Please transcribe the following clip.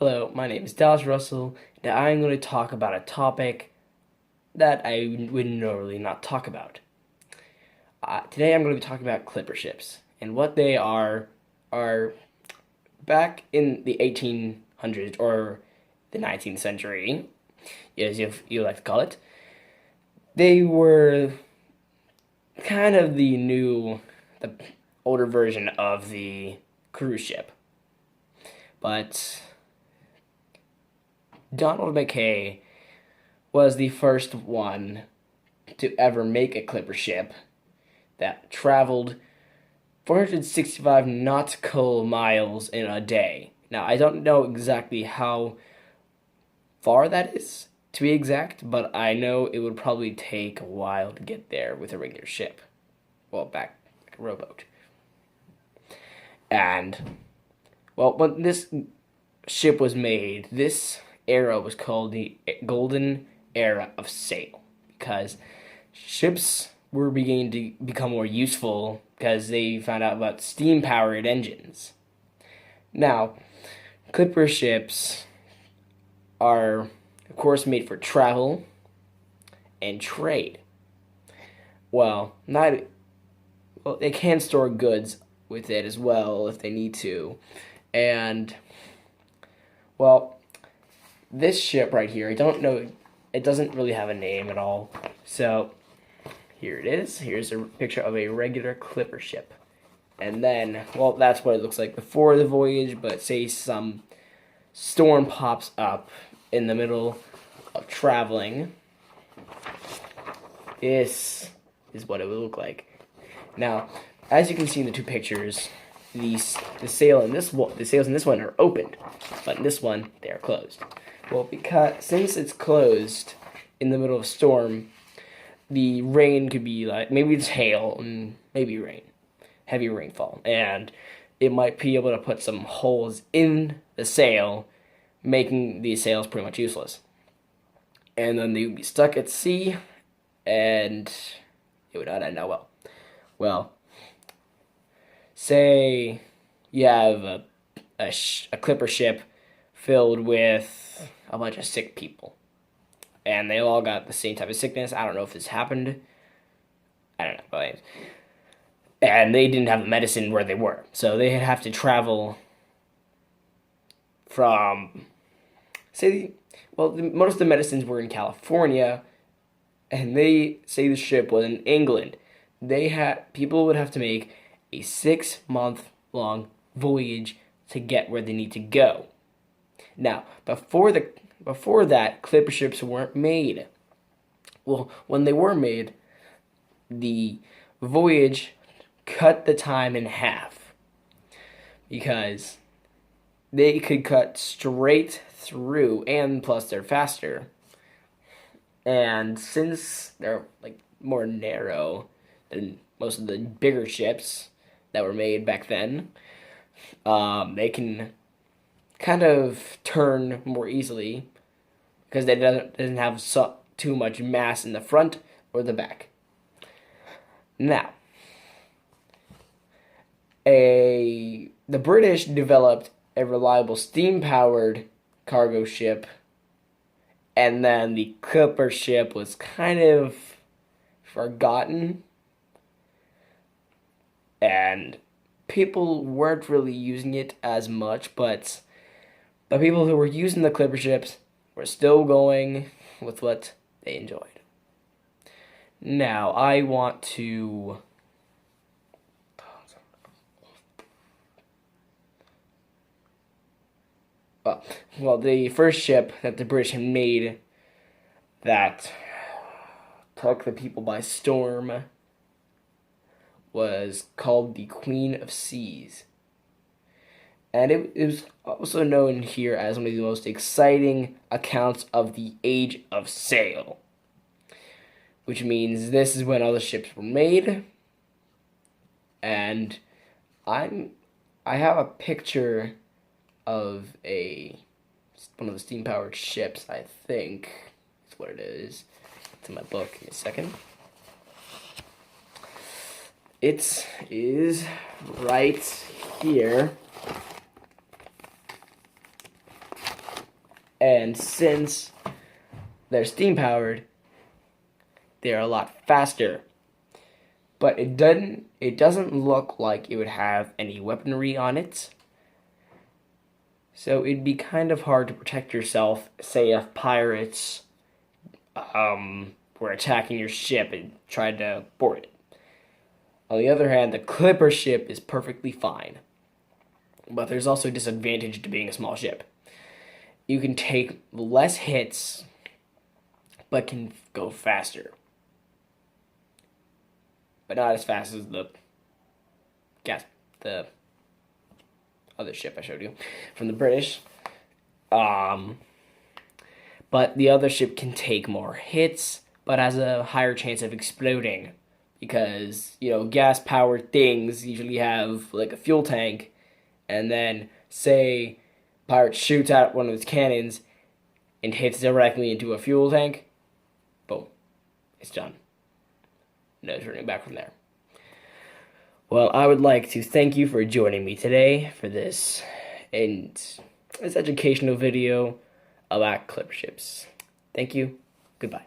Hello, my name is Dallas Russell, and I'm going to talk about a topic that I would normally not talk about. Today I'm going to be talking about clipper ships, and what they are back in the 1800s or the 19th century, as you like to call it. They were kind of the older version of the cruise ship, but Donald Mackay was the first one to ever make a clipper ship that traveled 465 nautical miles in a day. Now, I don't know exactly how far that is, to be exact, but I know it would probably take a while to get there with a regular ship. Well, back like a rowboat. And, well, when this ship was made, this era was called the Golden Era of Sail because ships were beginning to become more useful because they found out about steam powered engines. Now, clipper ships are, of course, made for travel and trade. Well, not well, they can store goods with it as well if they need to. And well, this ship right here, I don't know, it doesn't really have a name at all. So here it is. Here's a picture of a regular clipper ship. And then, well, that's what it looks like before the voyage, but say some storm pops up in the middle of traveling. This is what it would look like. Now, as you can see in the two pictures, the sails in this one are opened, but in this one they are closed. Well, because since it's closed in the middle of a storm, the rain could be like maybe it's hail and maybe rain, heavy rainfall, and it might be able to put some holes in the sail, making these sails pretty much useless. And then they would be stuck at sea, and it would not end out well. Well, say you have a clipper ship filled with a bunch of sick people, and they all got the same type of sickness. I don't know if this happened. I don't know, but and they didn't have the medicine where they were, so they'd have to travel from say, well, most of the medicines were in California, and they say the ship was in England. People would have to make a 6 month long voyage to get where they need to go. Now, before that, clipper ships weren't made. Well, when they were made, the voyage cut the time in half because they could cut straight through, and plus they're faster. And since they're like more narrow than most of the bigger ships that were made back then, they can kind of turn more easily because they doesn't have too much mass in the front or the back. Now, the British developed a reliable steam-powered cargo ship, and then the clipper ship was kind of forgotten, and people weren't really using it as much, but the people who were using the clipper ships were still going with what they enjoyed. Now, I want to well, the first ship that the British had made that took the people by storm was called the Queen of Seas. And it was also known here as one of the most exciting accounts of the Age of Sail, which means this is when all the ships were made. And I have a picture of one of the steam powered ships. I think that's what it is. It's in my book. Give me a second. It is right here. And since they're steam powered, they're a lot faster. But it doesn't look like it would have any weaponry on it. So it'd be kind of hard to protect yourself, say if pirates were attacking your ship and tried to board it. On the other hand, the Clipper ship is perfectly fine. But there's also a disadvantage to being a small ship. You can take less hits, but can go faster. But not as fast as the other ship I showed you from the British. But the other ship can take more hits, but has a higher chance of exploding. Because, gas-powered things usually have, like, a fuel tank, and then, say, pirate shoots out one of its cannons and hits directly into a fuel tank, boom, it's done. No turning back from there. Well, I would like to thank you for joining me today for this educational video about clipper ships. Thank you. Goodbye.